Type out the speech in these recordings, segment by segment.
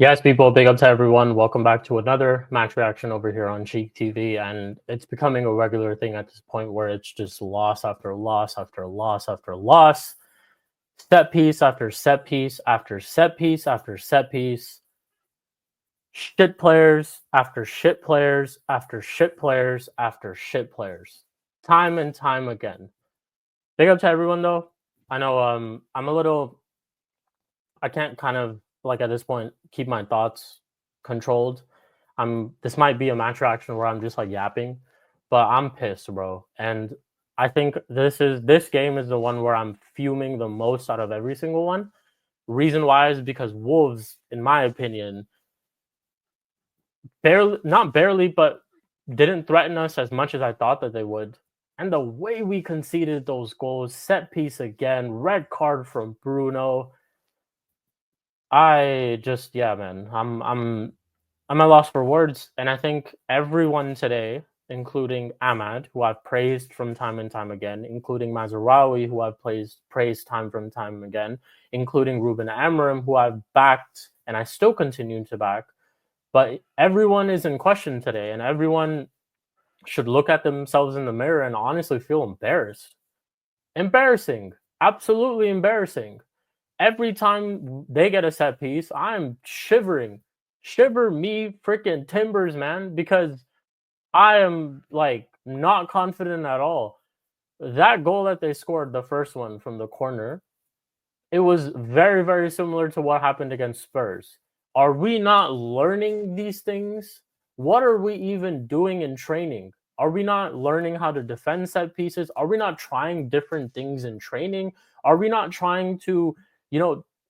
Yes, people, big up to everyone. Welcome back to another match reaction over here on Cheek TV. And it's becoming a regular thing at this point where it's just loss after loss after loss after loss. Set piece after set piece after set piece after set piece. Shit players after shit players after shit players after shit players. Time and time again. Big up to everyone though. I know I'm a little I can't kind of like at this point keep my thoughts controlled. This might be a match reaction where I'm just like yapping, but I'm pissed, bro. And I think this game is the one where I'm fuming the most out of every single one. Reason why is because Wolves, in my opinion, not barely, but didn't threaten us as much as I thought that they would. And the way we conceded those goals, set piece again, red card from Bruno. Yeah, man. I'm at loss for words, and I think everyone today, including Ahmad, who I've praised from time and time again, including Mazraoui, who I've praised time from time again, including Ruben Amorim, who I've backed and I still continue to back. But everyone is in question today, and everyone should look at themselves in the mirror and honestly feel embarrassed. Embarrassing. Absolutely embarrassing. Every time they get a set piece, I'm shivering. Shiver me freaking timbers, man, because I am like not confident at all. That goal that they scored, the first one from the corner, it was very, very similar to what happened against Spurs. Are we not learning these things? What are we even doing in training? Are we not learning how to defend set pieces? Are we not trying different things in training? Are we not trying to,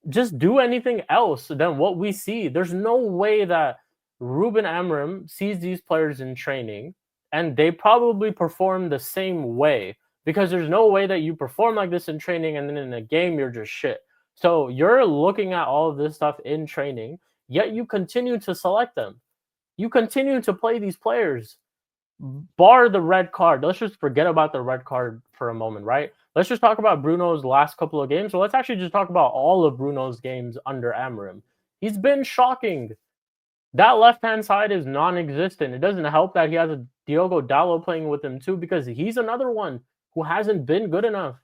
just do anything else than what we see? There's no way that Ruben Amorim sees these players in training and they probably perform the same way, because there's no way that you perform like this in training and then in a game you're just shit. So you're looking at all of this stuff in training, yet you continue to select them. You continue to play these players. Bar the red card. Let's just forget about the red card for a moment, right? Let's just talk about Bruno's last couple of games. So let's actually just talk about all of Bruno's games under Amorim. He's been shocking. That left-hand side is non-existent. It doesn't help that he has a Diogo Dalot playing with him too, because he's another one who hasn't been good enough.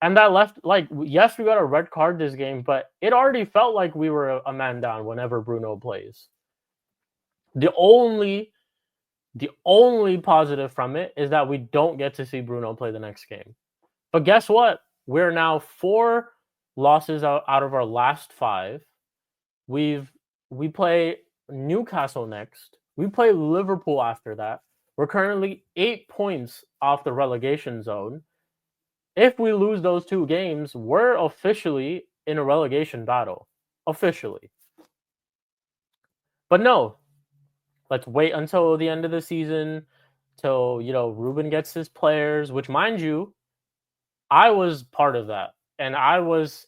And that left, yes, we got a red card this game, but it already felt like we were a man down whenever Bruno plays. The only positive from it is that we don't get to see Bruno play the next game. But guess what? We're now 4 losses out of our last 5. We play Newcastle next. We play Liverpool after that. We're currently 8 points off the relegation zone. If we lose those 2 games, we're officially in a relegation battle. Officially. But no, let's wait until the end of the season, till, Ruben gets his players, which, mind you, I was part of that. And I was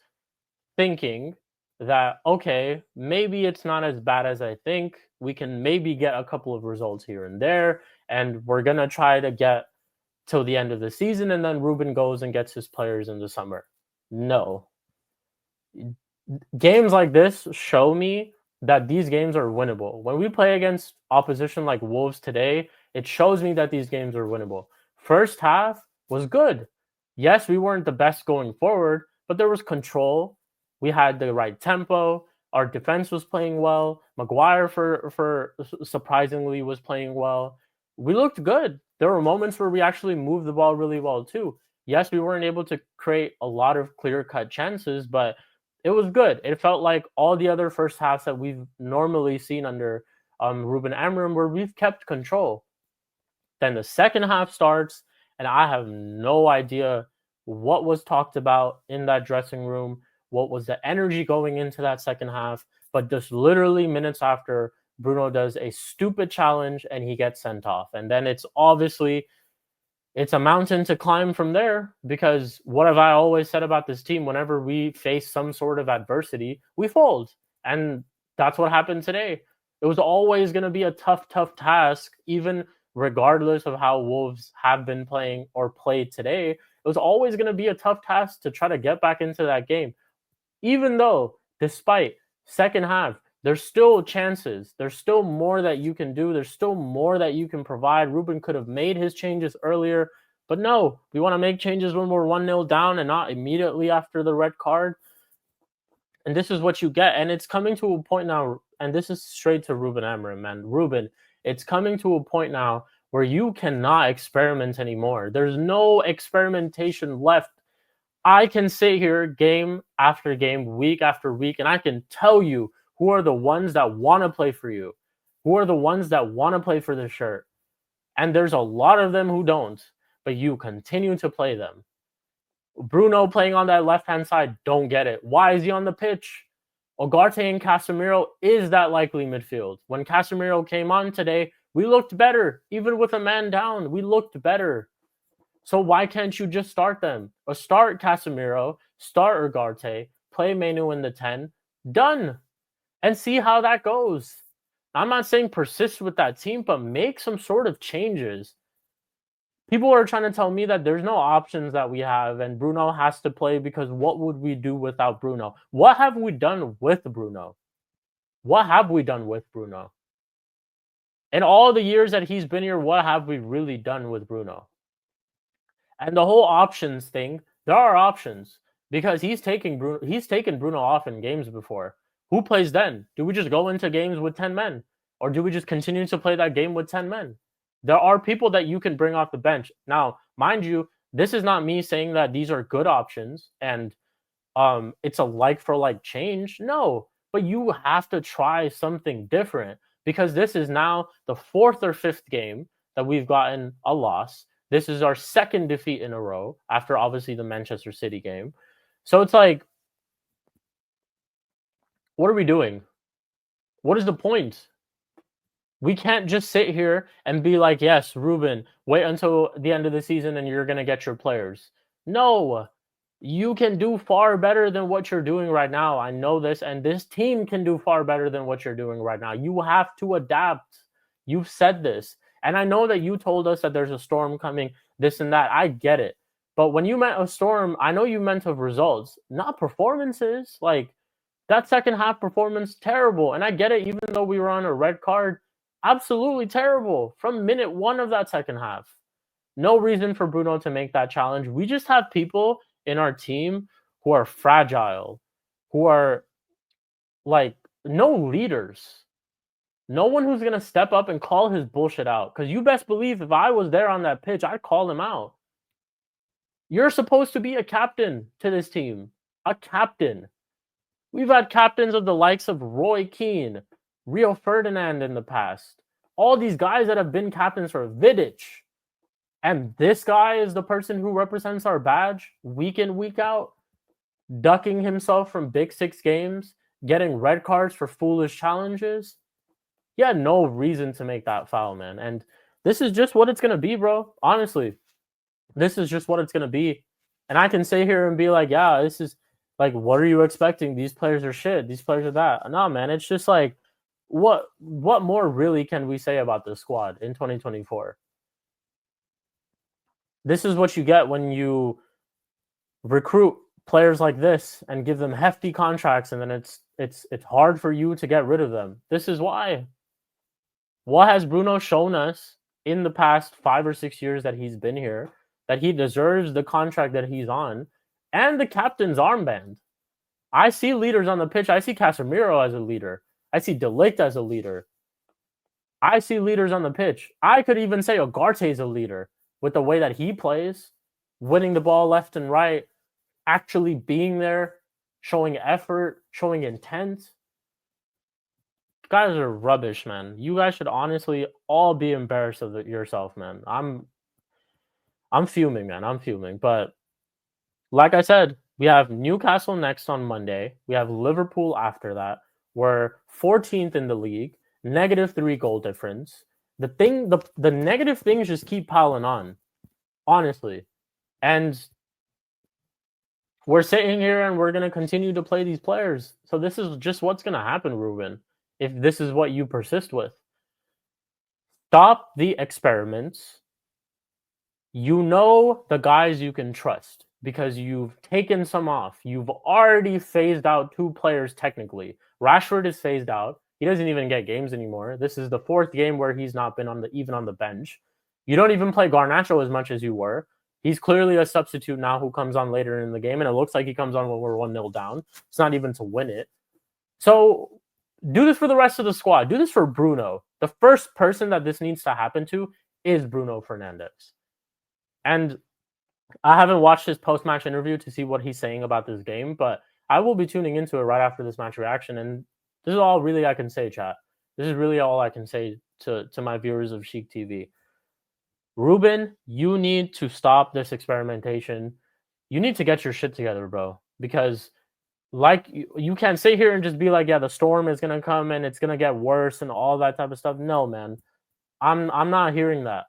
thinking that, okay, maybe it's not as bad as I think. We can maybe get a couple of results here and there, and we're going to try to get till the end of the season, and then Ruben goes and gets his players in the summer. No. Games like this show me that these games are winnable. When we play against opposition like Wolves today, it shows me that these games are winnable. First half was good. Yes, we weren't the best going forward, but there was control. We had the right tempo. Our defense was playing well. Maguire, for surprisingly, was playing well. We looked good. There were moments where we actually moved the ball really well too. Yes, we weren't able to create a lot of clear-cut chances, but it was good. It felt like all the other first halves that we've normally seen under Ruben Amorim, where we've kept control. Then the second half starts, and I have no idea what was talked about in that dressing room, what was the energy going into that second half. But just literally minutes after, Bruno does a stupid challenge and he gets sent off. And then it's a mountain to climb from there, because what have I always said about this team? Whenever we face some sort of adversity, we fold. And that's what happened today. It was always going to be a tough task, even regardless of how Wolves have been playing or played today. It was always going to be a tough task to try to get back into that game. Even though, despite second half, There's still chances. There's still more that you can do. There's still more that you can provide. Ruben could have made his changes earlier, but no, we want to make changes when we're 1-0 down and not immediately after the red card. And this is what you get. And it's coming to a point now, and this is straight to Ruben Amorim, man. Ruben, it's coming to a point now where you cannot experiment anymore. There's no experimentation left. I can sit here game after game, week after week, and I can tell you who are the ones that want to play for you, who are the ones that want to play for the shirt. And there's a lot of them who don't, but you continue to play them. Bruno playing on that left-hand side, don't get it. Why is he on the pitch? Ugarte and Casemiro is that likely midfield. When Casemiro came on today, we looked better. Even with a man down, we looked better. So why can't you just start them? Or start Casemiro, start Ugarte, play Menu in the 10, done. And see how that goes. I'm not saying persist with that team, but make some sort of changes. People are trying to tell me that there's no options that we have and Bruno has to play because what would we do without Bruno? What have we done with Bruno? What have we done with Bruno? In all the years that he's been here, what have we really done with Bruno? And the whole options thing, there are options because he's taken Bruno off in games before. Who plays then? Do we just go into games with 10 men? Or do we just continue to play that game with 10 men? There are people that you can bring off the bench. Now, mind you, this is not me saying that these are good options and it's a like-for-like change. No, but you have to try something different because this is now the 4th or 5th game that we've gotten a loss. This is our 2nd defeat in a row after obviously the Manchester City game. So it's like, what are we doing? What is the point? We can't just sit here and be like, yes, Ruben, wait until the end of the season and you're going to get your players. No, you can do far better than what you're doing right now. I know this, and this team can do far better than what you're doing right now. You have to adapt. You've said this. And I know that you told us that there's a storm coming, this and that. I get it. But when you meant a storm, I know you meant of results, not performances. Like, that second half performance, terrible. And I get it, even though we were on a red card, absolutely terrible from minute 1 of that second half. No reason for Bruno to make that challenge. We just have people in our team who are fragile, who are like no leaders. No one who's going to step up and call his bullshit out. Because you best believe if I was there on that pitch, I'd call him out. You're supposed to be a captain to this team. A captain. We've had captains of the likes of Roy Keane, Rio Ferdinand in the past. All these guys that have been captains for Vidic. And this guy is the person who represents our badge week in, week out, ducking himself from Big 6 games, getting red cards for foolish challenges. He had no reason to make that foul, man. And this is just what it's going to be, bro. Honestly, this is just what it's going to be. And I can sit here and be like, yeah, this is like, what are you expecting? These players are shit. These players are that. No, man, it's just like, what more really can we say about this squad in 2024? This is what you get when you recruit players like this and give them hefty contracts, and then it's hard for you to get rid of them. This is why. What has Bruno shown us in the past 5 or 6 years that he's been here? That he deserves the contract that he's on and the captain's armband. I see leaders on the pitch. I see Casemiro as a leader. I see De Ligt as a leader. I see leaders on the pitch. I could even say Ugarte is a leader with the way that he plays, winning the ball left and right, actually being there, showing effort, showing intent. Guys are rubbish, man. You guys should honestly all be embarrassed of yourself, man. I'm fuming, man. I'm fuming. But like I said, we have Newcastle next on Monday. We have Liverpool after that. We're 14th in the league, -3 goal difference. The negative things just keep piling on, honestly. And we're sitting here and we're going to continue to play these players. So this is just what's going to happen, Ruben, if this is what you persist with. Stop the experiments. You know the guys you can trust. because you've taken some off. You've already phased out 2 players technically. Rashford is phased out. He doesn't even get games anymore. This is the 4th game where he's not been even on the bench. You don't even play Garnacho as much as you were. He's clearly a substitute now who comes on later in the game, and it looks like he comes on when we're 1-0 down. It's not even to win it. So do this for the rest of the squad. Do this for Bruno. The first person that this needs to happen to is Bruno Fernandes. And I haven't watched his post-match interview to see what he's saying about this game, but I will be tuning into it right after this match reaction. And this is all really I can say, chat. This is really all I can say to my viewers of Sheik TV. Ruben, you need to stop this experimentation. You need to get your shit together, bro. Because like you can't sit here and just be like, yeah, the storm is gonna come and it's gonna get worse and all that type of stuff. No, man. I'm not hearing that.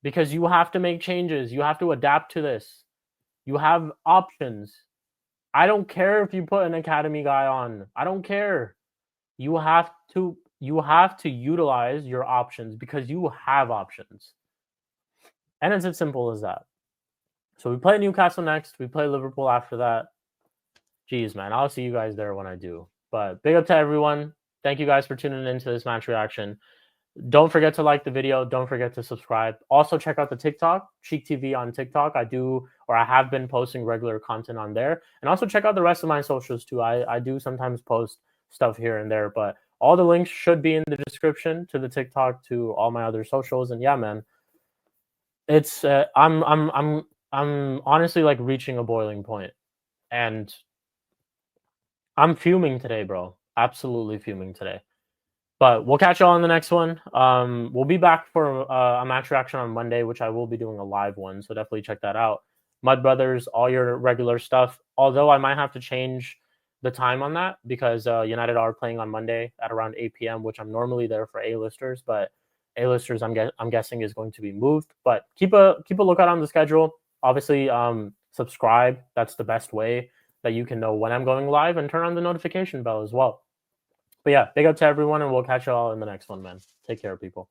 Because you have to make changes. You have to adapt to this. You have options. I don't care if you put an academy guy on. I don't care. You have to utilize your options because you have options. And it's as simple as that. So we play Newcastle next. We play Liverpool after that. Jeez, man. I'll see you guys there when I do. But big up to everyone. Thank you guys for tuning into this match reaction. Don't forget to like the video. Don't forget to subscribe. Also, check out the TikTok, Sheik TV on TikTok. I have been posting regular content on there. And also check out the rest of my socials too. I do sometimes post stuff here and there, but all the links should be in the description to the TikTok, to all my other socials. And yeah, man, it's I'm honestly like reaching a boiling point, and I'm fuming today, bro. Absolutely fuming today. But we'll catch y'all on the next one. We'll be back for a match reaction on Monday, which I will be doing a live one. So definitely check that out. Mud Brothers, all your regular stuff. Although I might have to change the time on that because United are playing on Monday at around 8 p.m., which I'm normally there for A-listers. But A-listers, I'm guessing, is going to be moved. But keep a lookout on the schedule. Obviously, subscribe. That's the best way that you can know when I'm going live, and turn on the notification bell as well. But yeah, big up to everyone, and we'll catch you all in the next one, man. Take care, people.